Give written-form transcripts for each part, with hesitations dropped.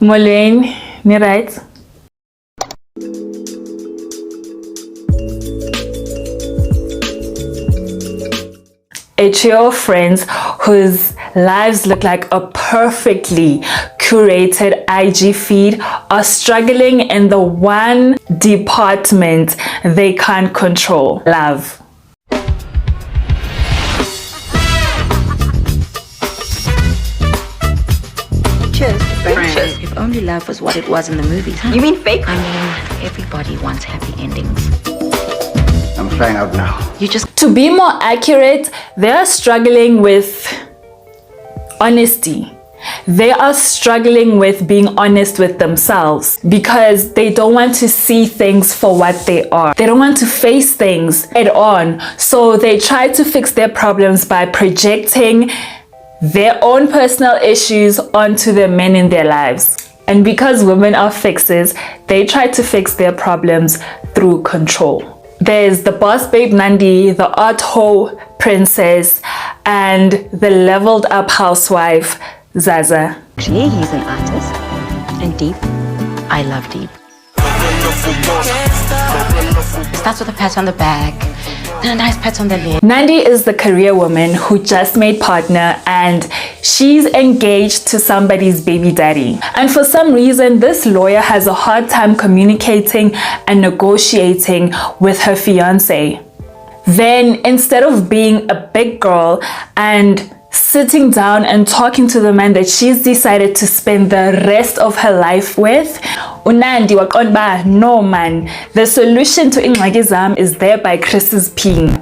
Molweni, ni right? A trio of friends whose lives look like a perfectly curated IG feed are struggling in the one department they can't control: love. Cheers, friends. If only love was what it was in the movies, huh? You mean fake? I mean, everybody wants happy endings. I'm flying out now. To be more accurate, they are struggling with honesty. They are struggling with being honest with themselves because they don't want to see things for what they are. They don't want to face things head on. So they try to fix their problems by projecting their own personal issues onto the men in their lives. And because women are fixers, they try to fix their problems through control. There's the boss babe Nandi, the Attoh princess, and the leveled up housewife Zaza. Actually, he's an artist. And deep. I love deep. Starts with a pat on the back, then a nice pat on the leg. Nandi is the career woman who just made partner and she's engaged to somebody's baby daddy. And for some reason, this lawyer has a hard time communicating and negotiating with her fiance. Then instead of being a big girl and sitting down and talking to the man that she's decided to spend the rest of her life with, Unandi waqonda no man, the solution to ingxaki zam is there by Chris's ping.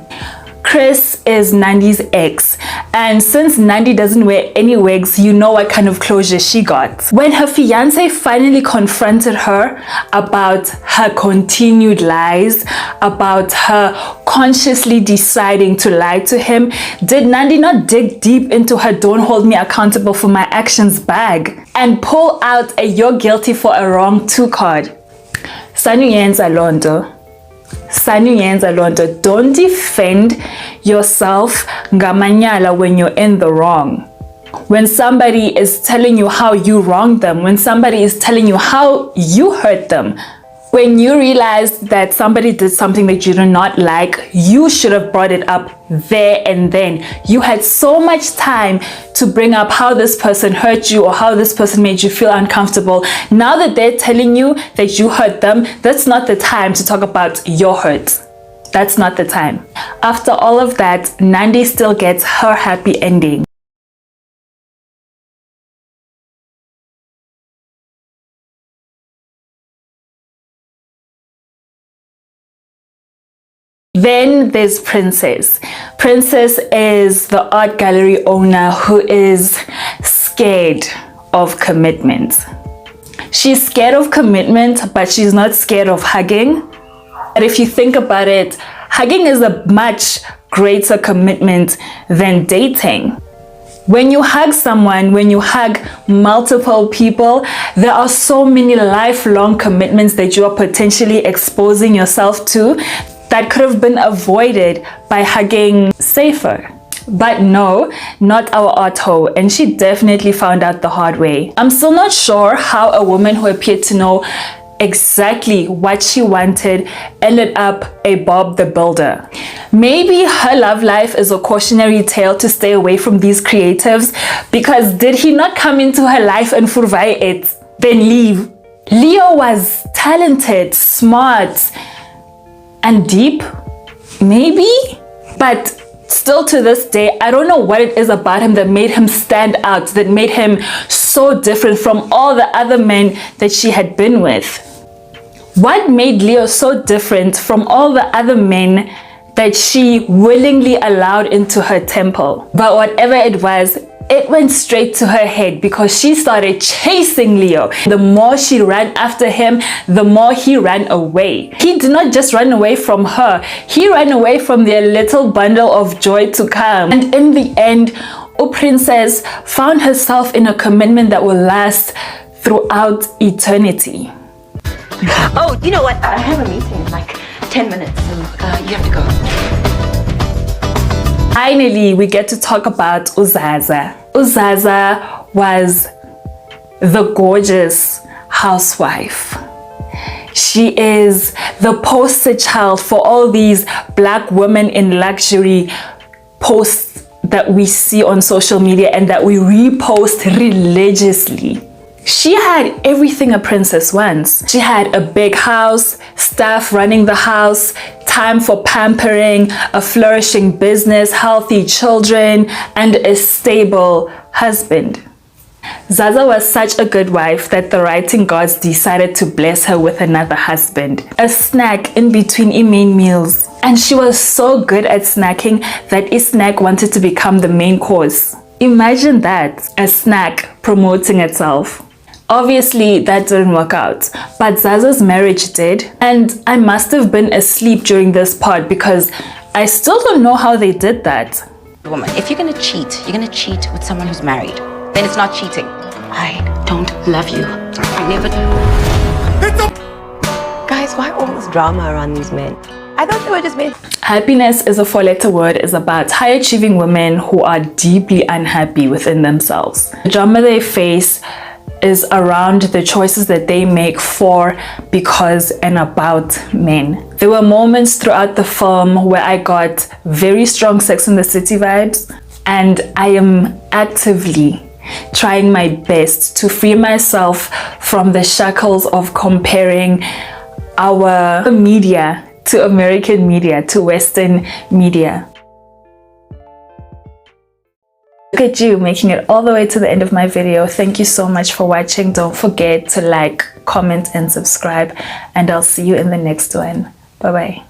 Chris is Nandi's ex, and since Nandi doesn't wear any wigs, you know what kind of closure she got. When her fiance finally confronted her about her continued lies, about her consciously deciding to lie to him, did Nandi not dig deep into her "don't hold me accountable for my actions" bag and pull out a "you're guilty for a wrong" 2 card? Sanuyenza Londo. Don't defend yourself ngamanyala when you're in the wrong. When somebody is telling you how you wronged them, when somebody is telling you how you hurt them, when you realize that somebody did something that you do not like, you should have brought it up there and then. You had so much time to bring up how this person hurt you or how this person made you feel uncomfortable. Now that they're telling you that you hurt them, that's not the time to talk about your hurt. That's not the time. After all of that, Nandi still gets her happy ending. Then there's Princess. Princess is the art gallery owner who is scared of commitment. She's scared of commitment, but she's not scared of hugging. But if you think about it, hugging is a much greater commitment than dating. When you hug someone, when you hug multiple people, there are so many lifelong commitments that you are potentially exposing yourself to that could have been avoided by hugging safer. But no, not our Attoh, and she definitely found out the hard way. I'm still not sure how a woman who appeared to know exactly what she wanted ended up a Bob the Builder. Maybe her love life is a cautionary tale to stay away from these creatives, because did he not come into her life and furvai it, then leave? Leo was talented, smart, and deep, maybe, but still to this day, I don't know what it is about him that made him stand out, that made him so different from all the other men that she had been with. What made Leo so different from all the other men that she willingly allowed into her temple? But whatever it was, it went straight to her head because she started chasing Leo. The more she ran after him, the more he ran away. He did not just run away from her, he ran away from their little bundle of joy to come. And in the end, Princess found herself in a commitment that will last throughout eternity. Oh, you know what? I have a meeting in like 10 minutes, so you have to go. Finally, we get to talk about Uzaza. Uzaza was the gorgeous housewife. She is the poster child for all these black women in luxury posts that we see on social media and that we repost religiously. She had everything a princess wants. She had a big house, staff running the house, time for pampering, a flourishing business, healthy children, and a stable husband. Zaza was such a good wife that the writing gods decided to bless her with another husband, a snack in between main meals. And she was so good at snacking that snack wanted to become the main course. Imagine that, a snack promoting itself. Obviously, that didn't work out, but Zaza's marriage did. And I must have been asleep during this part because I still don't know how they did that. Woman, if you're gonna cheat with someone who's married. Then it's not cheating. I don't love you. I never. Guys, why all this drama around these men? I thought they were just men. Happiness is a four-letter word, is about high-achieving women who are deeply unhappy within themselves. The drama they face is around the choices that they make for, because, and about men. There were moments throughout the film where I got very strong Sex and the City vibes, and I am actively trying my best to free myself from the shackles of comparing our media to American media, to Western media. Look at you making it all the way to the end of my video. Thank you so much for watching. Don't forget to like, comment, and subscribe, and I'll see you in the next one. Bye bye.